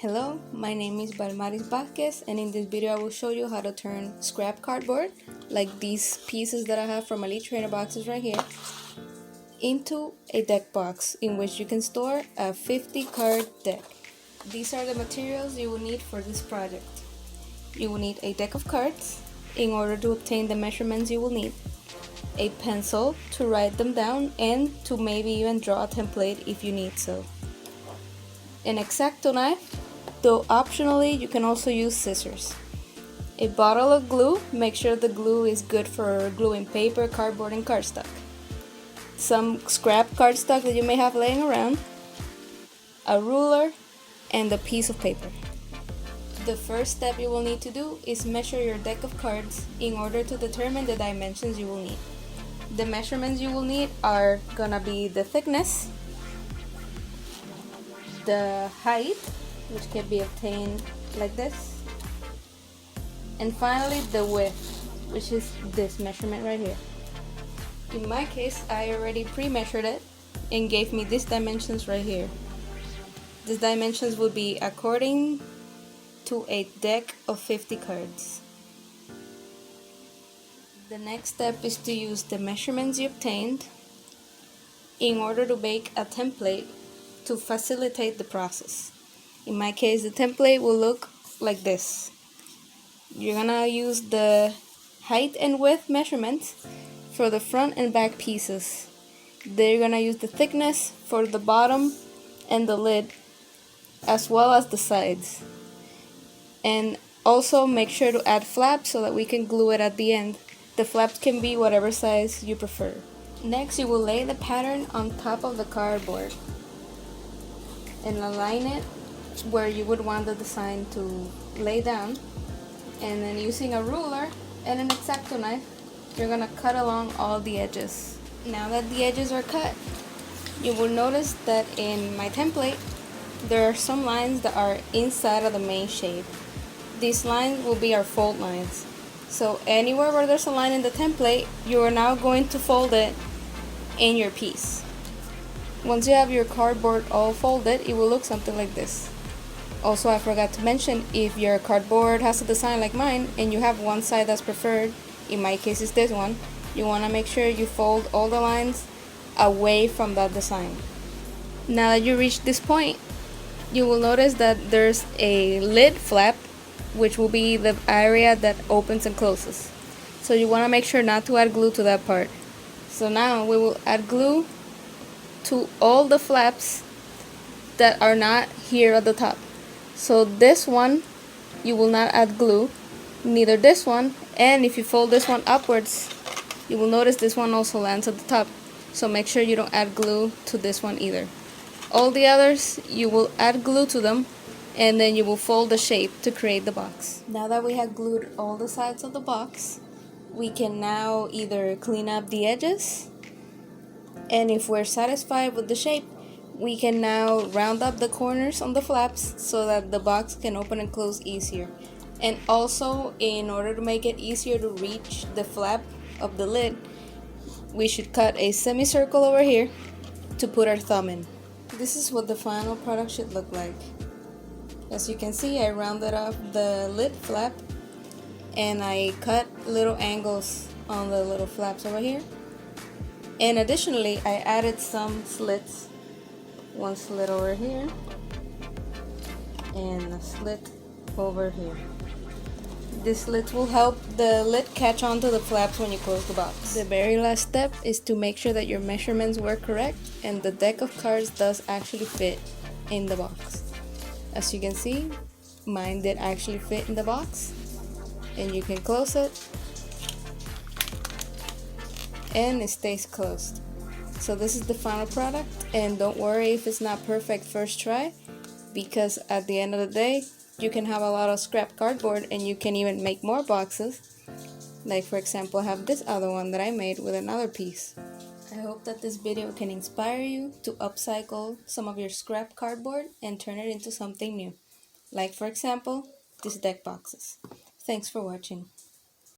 Hello, my name is Balmaris Vasquez, and in this video I will show you how to turn scrap cardboard, like these pieces that I have from my Elite Trainer boxes right here, into a deck box in which you can store a 50 card deck. These are the materials you will need for this project. You will need a deck of cards in order to obtain the measurements you will need, a pencil to write them down, and to maybe even draw a template if you need so, an X-Acto knife, though optionally you can also use scissors, a bottle of glue, make sure the glue is good for gluing paper, cardboard, and cardstock, some scrap cardstock that you may have laying around, a ruler, and a piece of paper. The first step you will need to do is measure your deck of cards in order to determine the dimensions you will need. The measurements you will need are gonna be the thickness, the height, which can be obtained like this, and finally the width, which is this measurement right here. In my case, I already pre-measured it and gave me these dimensions right here. These dimensions will be according to a deck of 50 cards. The next step is to use the measurements you obtained in order to make a template to facilitate the process. In my case, the template will look like this. You're gonna use the height and width measurements for the front and back pieces. Then you're gonna use the thickness for the bottom and the lid, as well as the sides. And also make sure to add flaps so that we can glue it at the end. The flaps can be whatever size you prefer. Next, you will lay the pattern on top of the cardboard and align it where you would want the design to lay down, and then using a ruler and an X-Acto knife, you're gonna cut along all the edges. Now that the edges are cut, you will notice that in my template there are some lines that are inside of the main shape. These lines will be our fold lines. So anywhere where there's a line in the template, you are now going to fold it in your piece. Once you have your cardboard all folded, it will look something like this. Also, I forgot to mention, if your cardboard has a design like mine and you have one side that's preferred, in my case it's this one, you want to make sure you fold all the lines away from that design. Now that you reach this point, you will notice that there's a lid flap, which will be the area that opens and closes. So you want to make sure not to add glue to that part. So now we will add glue to all the flaps that are not here at the top. So this one, you will not add glue, neither this one, and if you fold this one upwards, you will notice this one also lands at the top. So make sure you don't add glue to this one either. All the others, you will add glue to them, and then you will fold the shape to create the box. Now that we have glued all the sides of the box, we can now either clean up the edges, and if we're satisfied with the shape, we can now round up the corners on the flaps so that the box can open and close easier. And also, in order to make it easier to reach the flap of the lid, we should cut a semicircle over here to put our thumb in. This is what the final product should look like. As you can see, I rounded off the lid flap and I cut little angles on the little flaps over here. And additionally, I added some slits. One slit over here and a slit over here. This slit will help the lid catch onto the flaps when you close the box. The very last step is to make sure that your measurements were correct and the deck of cards does actually fit in the box. As you can see, mine did actually fit in the box, and you can close it and it stays closed. So this is the final product, and don't worry if it's not perfect first try, because at the end of the day you can have a lot of scrap cardboard and you can even make more boxes. Like for example, I have this other one that I made with another piece. I hope that this video can inspire you to upcycle some of your scrap cardboard and turn it into something new. Like for example, these deck boxes. Thanks for watching.